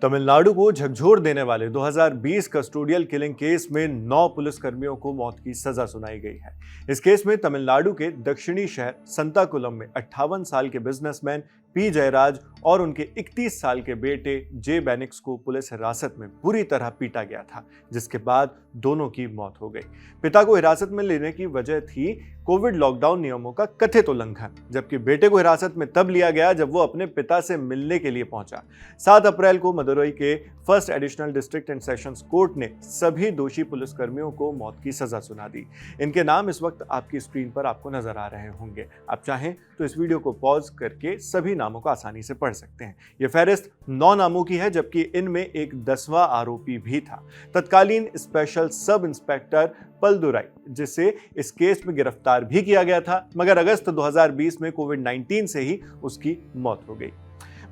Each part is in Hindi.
तमिलनाडु को झकझोर देने वाले 2020 कस्टोडियल किलिंग केस में 9 पुलिसकर्मियों को मौत की सजा सुनाई गई है। इस केस में तमिलनाडु के दक्षिणी शहर संताकुलम में 58 साल के बिजनेसमैन पी जयराज और उनके 31 साल के बेटे जे बेनिक्स को पुलिस हिरासत में बुरी तरह पीटा गया था, जिसके बाद दोनों की मौत हो गई। पिता को हिरासत में लेने की वजह थी कोविड लॉकडाउन नियमों का कथित उल्लंघन, जबकि बेटे को हिरासत में तब लिया गया जब वो अपने पिता से मिलने के लिए पहुंचा। 7 अप्रैल को मदुरई के first additional district and sessions court ने सभी दोषी पुलिसकर्मियों को मौत की सजा सुना दी। इनके नाम इस वक्त आपकी स्क्रीन पर आपको नजर आ रहे होंगे। आप चाहें तो इस वीडियो को पॉज करके सभी नामों को आसानी से पढ़ सकते हैं। ये फहरिस्त 9 नामों की है, जबकि इनमें एक 10वां आरोपी भी था, तत्कालीन स्पेशल सब इंस्पेक्टर पलदुराई, जिसे इस केस में गिरफ्तार भी किया गया था, मगर अगस्त 2020 में कोविड-19 से ही उसकी मौत हो गई।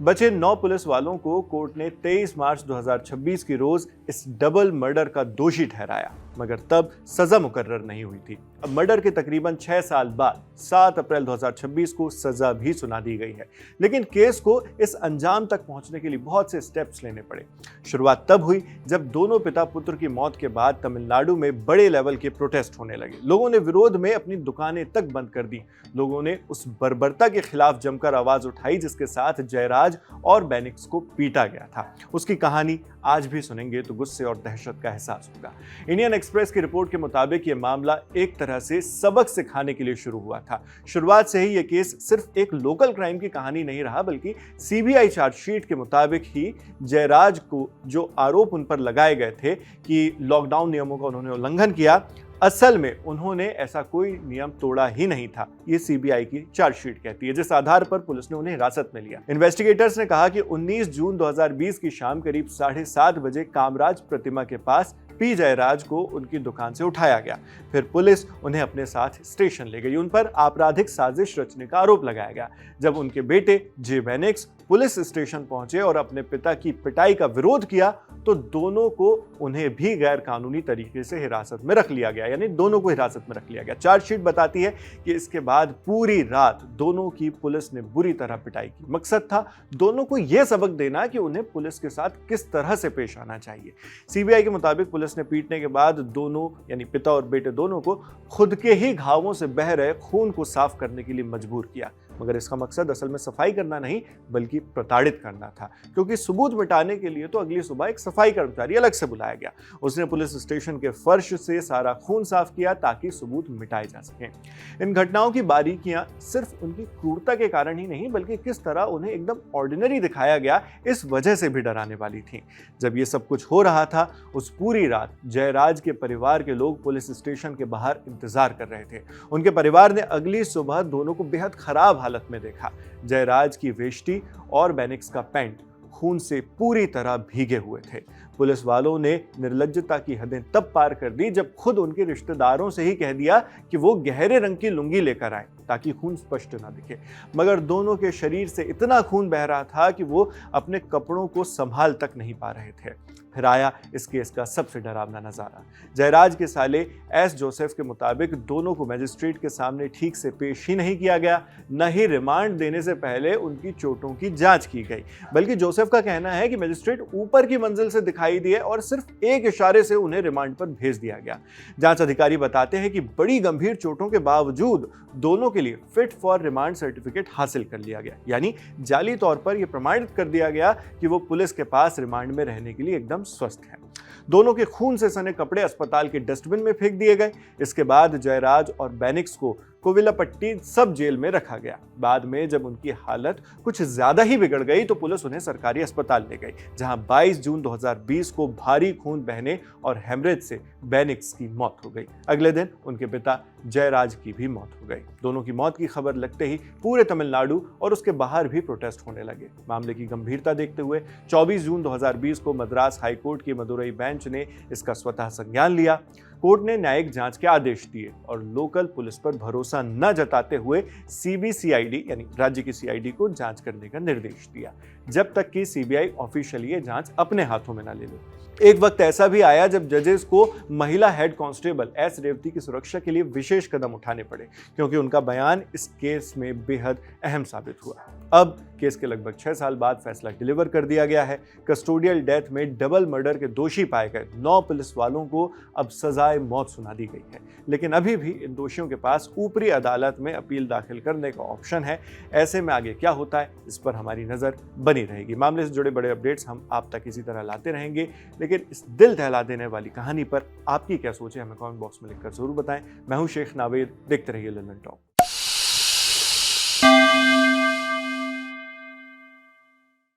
बचे 9 पुलिस वालों को कोर्ट ने 23 मार्च 2026 की रोज इस डबल मर्डर का दोषी ठहराया, मगर तब सजा मुकर्रर नहीं हुई थी। अब मर्डर के तकरीबन 6 साल बाद 7 अप्रैल 2026 को सजा भी सुना दी गई है, लेकिन केस को इस अंजाम तक पहुंचने के लिए बहुत से स्टेप्स लेने पड़े। शुरुआत तब हुई जब दोनों पिता पुत्र की मौत के बाद तमिलनाडु में बड़े लेवल के प्रोटेस्ट होने लगे। लोगों ने विरोध में अपनी दुकानें तक बंद कर दी। लोगों ने उस बर्बरता के खिलाफ जमकर आवाज उठाई जिसके साथ जयराज और बेनिक्स को पीटा गया था। उसकी कहानी आज भी सुनेंगे तो गुस्से और दहशत का एहसास होगा। इंडियन एक्सप्रेस की रिपोर्ट के मुताबिक ये मामला एक तरह से सबक सिखाने के लिए शुरू हुआ था। शुरुआत से ही ये केस सिर्फ एक लोकल क्राइम की कहानी नहीं रहा, बल्कि सीबीआई चार्जशीट के मुताबिक ही जयराज को जो आरोप उन पर लगाए गए थे कि लॉकडाउन नियमों का उन्होंने उल्लंघन किया, असल में उन्होंने ऐसा कोई नियम तोड़ा ही नहीं था। ये सीबीआई की चार्जशीट कहती है, जिस आधार पर पुलिस ने उन्हें हिरासत में लिया। इन्वेस्टिगेटर्स ने कहा कि 19 जून 2020 की शाम करीब 7:30 बजे कामराज प्रतिमा के पास पी जयराज को उनकी दुकान से उठाया गया। फिर पुलिस उन्हें अपने साथ स्टेशन ले गई। उन पर आपराधिक साजिश रचने का आरोप लगाया गया। जब उनके बेटे जे बेनिक्स पुलिस स्टेशन पहुंचे और अपने पिता की पिटाई का विरोध किया, तो दोनों को उन्हें भी गैर कानूनी तरीके से हिरासत में रख लिया गया, यानी दोनों को हिरासत में रख लिया गया। चार्जशीट बताती है कि इसके बाद पूरी रात दोनों की पुलिस ने बुरी तरह पिटाई की। मकसद था दोनों को यह सबक देना कि उन्हें पुलिस के साथ किस तरह से पेश आना चाहिए। सीबीआई के मुताबिक पुलिस ने पीटने के बाद दोनों, यानी पिता और बेटे दोनों को खुद के ही घावों से बह रहे खून को साफ करने के लिए मजबूर किया, मगर इसका मकसद असल में सफाई करना नहीं बल्कि प्रताड़ित करना था, क्योंकि सबूत मिटाने के लिए तो अगली सुबह एक सफाई कर्मचारी अलग से बुलाया गया। उसने पुलिस स्टेशन के फर्श से सारा खून साफ किया ताकि सबूत मिटाए जा सकें। इन घटनाओं की बारीकियां सिर्फ उनकी क्रूरता के कारण ही नहीं, बल्कि किस तरह उन्हें एकदम ऑर्डिनरी दिखाया गया, इस वजह से भी डराने वाली थी। जब ये सब कुछ हो रहा था, उस पूरी रात जयराज के परिवार के लोग पुलिस स्टेशन के बाहर इंतजार कर रहे थे। उनके परिवार ने अगली सुबह दोनों को बेहद खराब हालत में देखा। जयराज की वेष्टी और बेनिक्स का पैंट खून से पूरी तरह भीगे हुए थे। पुलिस वालों ने निर्लज्जता की हदें तब पार कर दी जब खुद उनके रिश्तेदारों से ही कह दिया कि वो गहरे रंग की लुंगी लेकर आए ताकि खून स्पष्ट ना दिखे, मगर दोनों के शरीर से इतना खून बह रहा था कि वो अपने कपड़ों को संभाल तक नहीं पा रहे थे। फिर आया इस केस का सबसे डरावना नजारा। जयराज के साले एस जोसेफ के मुताबिक दोनों को मजिस्ट्रेट के सामने ठीक से पेश ही नहीं किया गया, न ही रिमांड देने से पहले उनकी चोटों की जांच की गई, बल्कि जोसेफ का कहना है कि मजिस्ट्रेट ऊपर की मंजिल से दिखाई दिए और सिर्फ एक इशारे से उन्हें रिमांड पर भेज दिया गया। जांच अधिकारी बताते हैं कि बड़ी गंभीर चोटों के बावजूद दोनों के लिए फिट फॉर रिमांड सर्टिफिकेट हासिल कर लिया गया, यानी जाली तौर पर यह प्रमाणित कर दिया गया कि वो पुलिस के पास रिमांड में रहने के लिए एकदम स्वस्थ है। दोनों के खून से सने कपड़े अस्पताल के डस्टबिन में फेंक दिए गए। इसके बाद जयराज और बेनिक्स को कोविलापट्टी सब जेल में रखा गया। बाद में जब उनकी हालत कुछ ज्यादा ही बिगड़ गई तो पुलिस उन्हें सरकारी अस्पताल ले गई, जहां 22 जून 2020 को भारी खून बहने और हेमरेज से बेनिक्स की मौत हो गई। अगले दिन उनके पिता जयराज की भी मौत हो गई। दोनों की मौत की खबर लगते ही पूरे तमिलनाडु और उसके बाहर भी प्रोटेस्ट होने लगे। मामले की गंभीरता देखते हुए 24 जून 2020 को मद्रास हाईकोर्ट की मदुरई बेंच ने इसका स्वतः संज्ञान लिया। कोर्ट ने न्यायिक जांच के आदेश दिए और लोकल पुलिस पर भरोसा न जताते हुए सीबीसीआईडी, यानी राज्य की सीआईडी को जांच करने का निर्देश दिया, जब तक कि सीबीआई ऑफिशियली ये जांच अपने हाथों में न ले ले। एक वक्त ऐसा भी आया जब जजेस को महिला हेड कांस्टेबल एस रेवती की सुरक्षा के लिए विशेष कदम उठाने पड़े, क्योंकि उनका बयान इस केस में बेहद अहम साबित हुआ। अब केस के लगभग 6 साल बाद फैसला डिलीवर कर दिया गया है। कस्टोडियल डेथ में डबल मर्डर के दोषी पाए गए 9 पुलिस वालों को अब सजाए मौत सुना दी गई है, लेकिन अभी भी इन दोषियों के पास ऊपरी अदालत में अपील दाखिल करने का ऑप्शन है। ऐसे में आगे क्या होता है, इस पर हमारी नजर बनी रहेगी। मामले से जुड़े बड़े अपडेट्स हम आप तक इसी तरह लाते रहेंगे, लेकिन इस दिल दहला देने वाली कहानी पर आपकी क्या सोच है, हमें कमेंट बॉक्स में लिखकर जरूर बताएं। मैं हूं शेख नावेद, देखते रहिए लंदन टॉक।